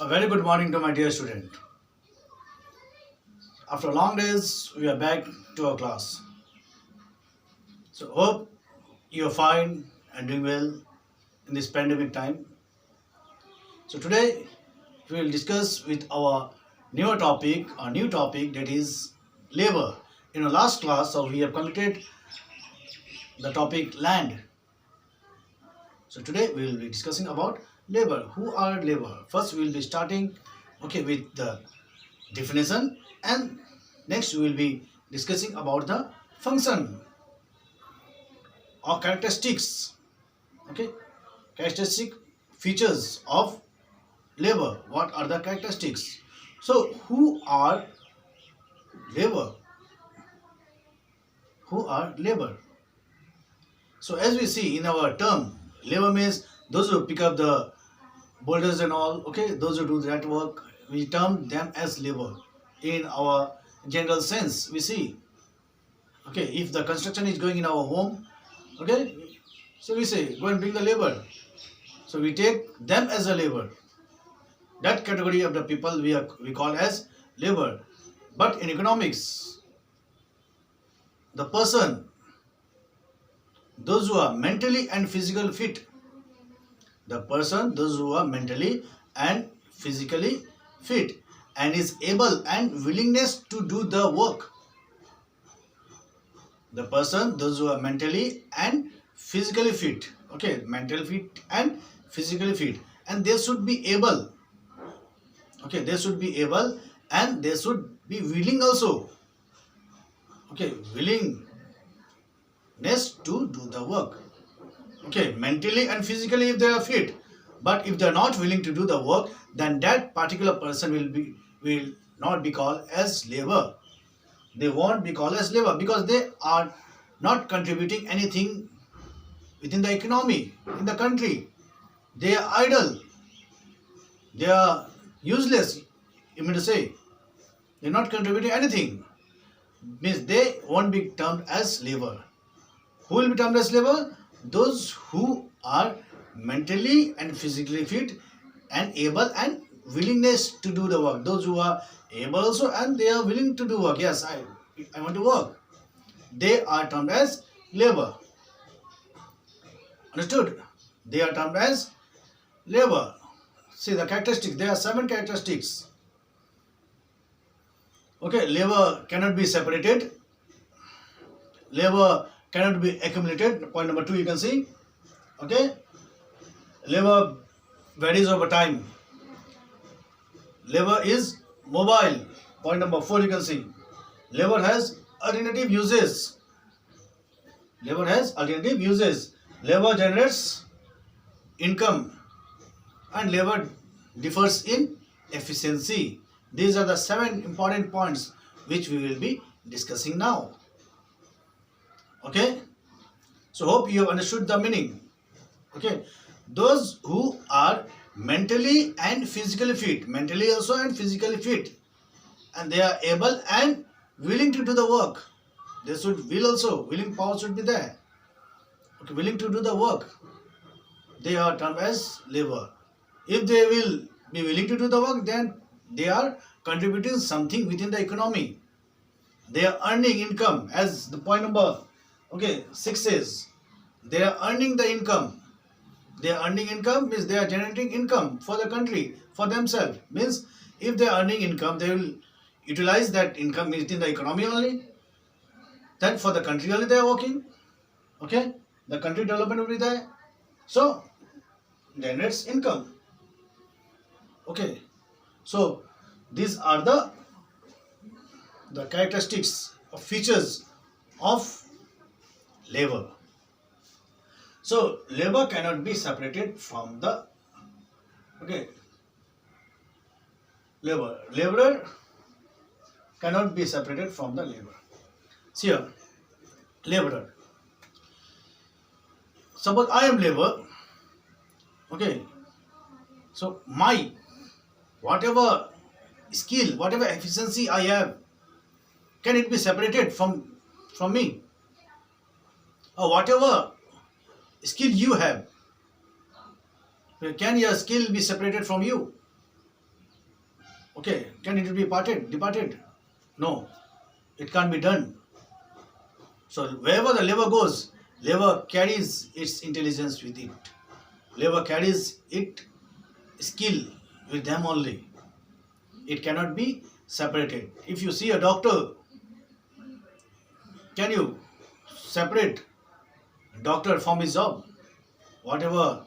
A very good morning to my dear student. After long days, we are back to our class. So hope you are fine and doing well in this pandemic time. So today we will discuss with our new topic that is labor. In our last class, we have completed the topic land. So today we will be discussing about labor. Who are labor? First we will be starting with the definition, and next we will be discussing about the function or characteristics. Okay, characteristic features of labor. What are the characteristics? So who are labor? Who are labor? So as we see in our term, labor means those who pick up the boulders and all. Okay, those who do that work, we term them as labor. In our general sense, we see. Okay, if the construction is going in our home, okay, so we say go and bring the labor. So we take them as a labor. That category of the people we call as labor. But in economics, the person, those who are mentally and physically fit, those who are mentally and physically fit and is able and willingness to do the work. The person, those who are mentally and physically fit, okay, mental fit and physically fit, and they should be able, okay, they should be able and they should be willing also, okay, willingness to do the work, okay, mentally and physically if they are fit. But if they are not willing to do the work, then that particular person will not be called as labor. They won't be called as labor because they are not contributing anything within the economy in the country. They are idle. They are useless. You mean to say they're not contributing anything. Means they won't be termed as labor. Who will be termed as labor? Those who are mentally and physically fit and able and willingness to do the work. Those who are able also and they are willing to do work. Yes, I want to work. They are termed as labor. Understood? They are termed as labor. See the characteristics. There are 7 characteristics. Okay, labor cannot be separated. Labor cannot be accumulated. Point number 2 you can see. Okay. Labor varies over time. Labor is mobile. Point number 4 you can see. Labor has alternative uses. Labor has alternative uses. Labor generates income and labor differs in efficiency. These are the 7 important points which we will be discussing now. Okay. So hope you have understood the meaning. Okay. Those who are mentally and physically fit, mentally also and physically fit, and they are able and willing to do the work. They should will also, willing power should be there. Okay, willing to do the work. They are termed as labor. If they will be willing to do the work, then they are contributing something within the economy. They are earning income, as the point number 6 says. They are earning the income. They are earning income means they are generating income for the country, for themselves. Means if they are earning income, they will utilize that income within the economy only. Then for the country only they are working. Okay, the country development will be there. So generates income. Okay, so these are the characteristics or features of labor. So labor cannot be separated from the laborer cannot be separated from the labor. See here, laborer. Suppose I am labor. Okay. So my whatever skill, whatever efficiency I have, can it be separated from me? Or whatever skill you have, can your skill be separated from you? Okay, can it be departed? No, it can't be done. So wherever the lever goes, lever carries its intelligence with it. Lever carries its skill with them only. It cannot be separated. If you see a doctor, can you separate doctor from his job? Whatever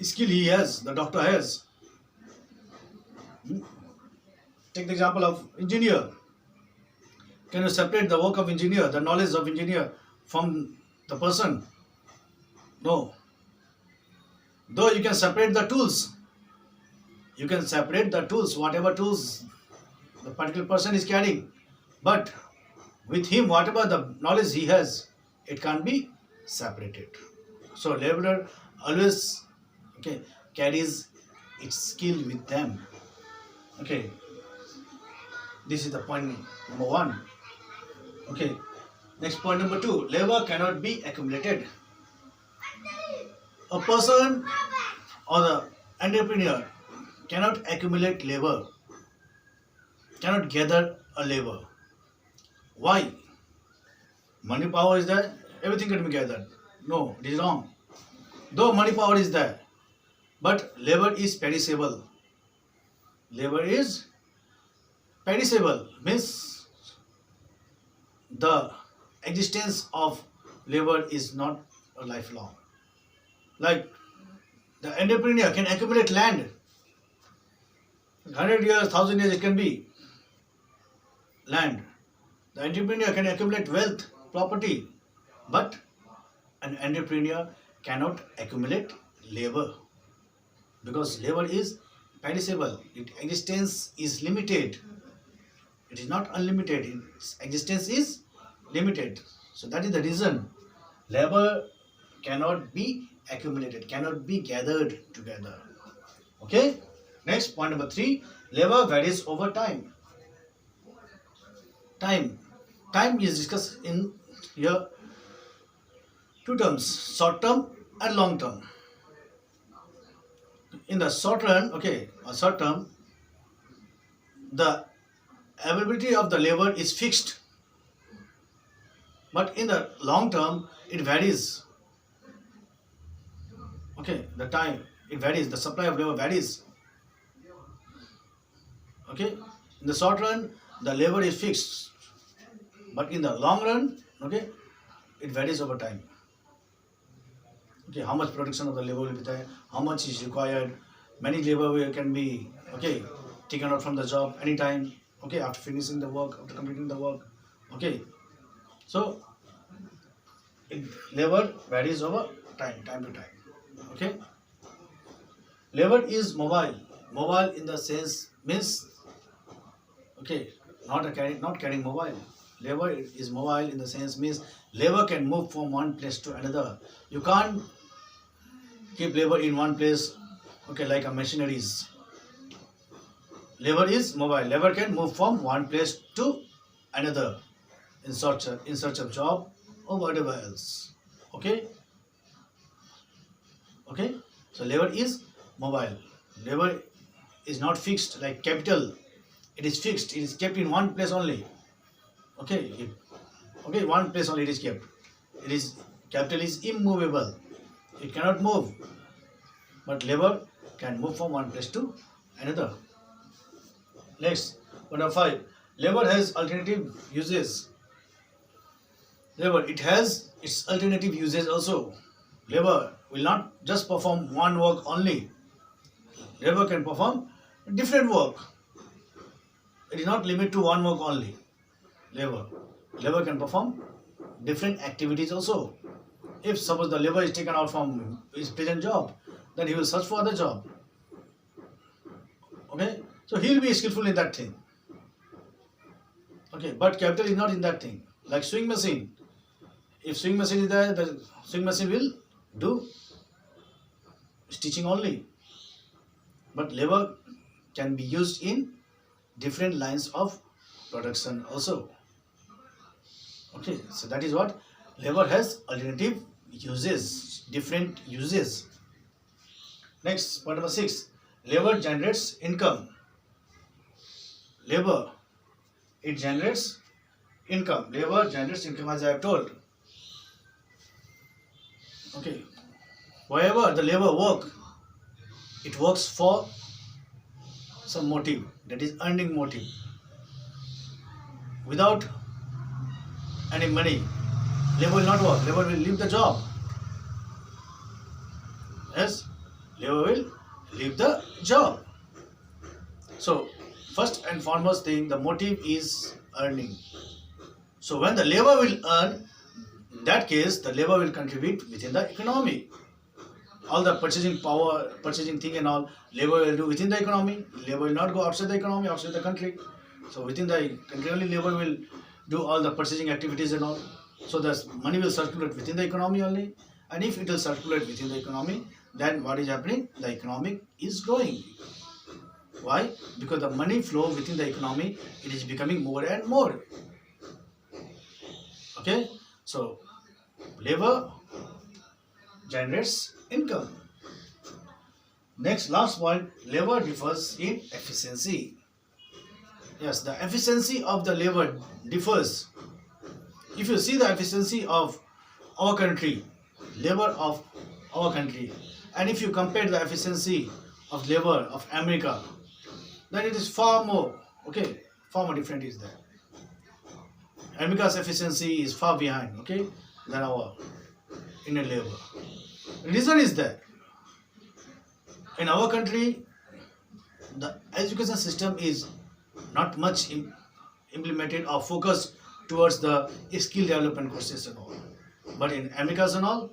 skill he has, the doctor has. Take the example of engineer. Can you separate the work of engineer, the knowledge of engineer from the person? No. Though you can separate the tools, you can separate the tools, whatever tools the particular person is carrying. But with him, whatever the knowledge he has, it can't be separated. So laborer always carries its skill with them. Okay, this is the point number 1. Okay, next point number 2. Labor cannot be accumulated. A person or the entrepreneur cannot accumulate labor, cannot gather a labor. Why? Money power is there, everything can be gathered. No, it is wrong. Though money power is there, but labor is perishable. Labor is perishable, means the existence of labor is not a lifelong. Like the entrepreneur can accumulate land. 100 years, 1000 years it can be land. The entrepreneur can accumulate wealth, property, but an entrepreneur cannot accumulate labor because labor is perishable. Its existence is limited. It is not unlimited. Its existence is limited. So that is the reason labor cannot be accumulated, cannot be gathered together. Okay. Next, point number 3. Labor varies over time. Time is discussed in here 2 terms, short term and long term. In the short run, short term, the availability of the labor is fixed. But in the long term, it varies. Okay, the time, it varies, the supply of labor varies. Okay, in the short run, the labor is fixed. But in the long run, it varies over time. Okay, how much production of the labor will be there, how much is required. Many labor can be taken out from the job anytime, after finishing the work, after completing the work. Okay, so labor varies over time to time. Okay, labor is mobile. Mobile in the sense means not carrying mobile. Labor is mobile in the sense means labor can move from one place to another. You can't keep labor in one place, like a machineries. Labor is mobile. Labor can move from one place to another in search of job or whatever else. Okay. So labor is mobile. Labor is not fixed like capital. It is fixed. It is kept in one place only. One place only it is kept. Capital is immovable. It cannot move. But labor can move from one place to another. Next, number 5. Labor has alternative uses. Labor, it has its alternative uses also. Labor will not just perform one work only. Labor can perform different work. It is not limited to one work only. Labor can perform different activities also. If suppose the labor is taken out from his present job, then he will search for other job. So he will be skillful in that thing. But capital is not in that thing. Like sewing machine. If sewing machine is there, the sewing machine will do stitching only. But labor can be used in different lines of production also. So that is what labor has alternative uses, different uses. Next, point number 6. Labor generates income. labor, it generates income. Labor generates income, as I have told. Okay, wherever the labor work, it works for some motive, that is earning motive. Without any money, labor will not work. Labor will leave the job. Yes, labor will leave the job. So, first and foremost thing, the motive is earning. So, when the labor will earn, in that case, the labor will contribute within the economy. All the purchasing power, purchasing thing and all, labor will do within the economy. Labor will not go outside the economy, outside the country. So, within the country only, labor will do all the purchasing activities and all. So, the money will circulate within the economy only. And if it will circulate within the economy, then what is happening? The economy is growing. Why? Because the money flow within the economy, it is becoming more and more. Okay, so labor generates income. Next, last point, labor differs in efficiency. Yes, the efficiency of the labor differs. If you see the efficiency of our country, labor of our country, and if you compare the efficiency of labor of America, then it is far more, okay, far more different is there. America's efficiency is far behind, okay, than our Indian labor. Reason is that in our country, the education system is not much implemented or focused towards the skill development courses and all. But in Americas and all,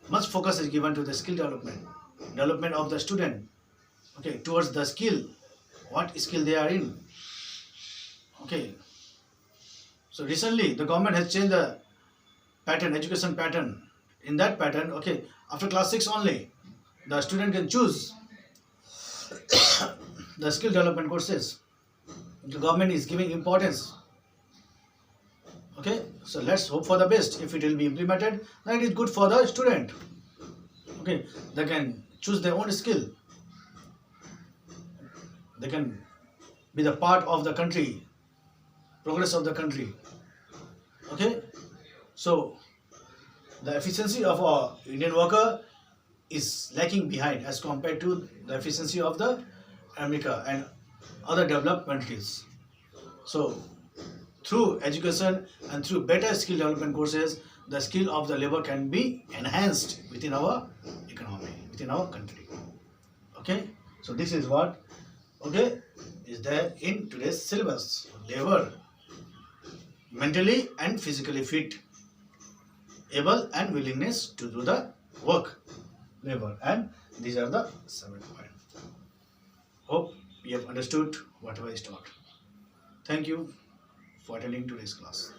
much focus is given to the skill development of the student, okay, towards the skill, what skill they are in. Okay, so recently the government has changed the pattern, education pattern. In that pattern, okay, after class 6 only, the student can choose the skill development courses. The government is giving importance. Okay, so let's hope for the best. If it will be implemented, then it is good for the student. Okay, they can choose their own skill. They can be the part of the country, progress of the country. Okay, so the efficiency of our Indian worker is lacking behind as compared to the efficiency of the America and other developed countries. So through education and through better skill development courses, the skill of the labor can be enhanced within our economy, within our country. Okay, so this is what, okay, is there in today's syllabus. Labor, mentally and physically fit, able and willingness to do the work. Labor, and these are the 7 points. Hope you have understood whatever is taught. Thank you for attending today's class.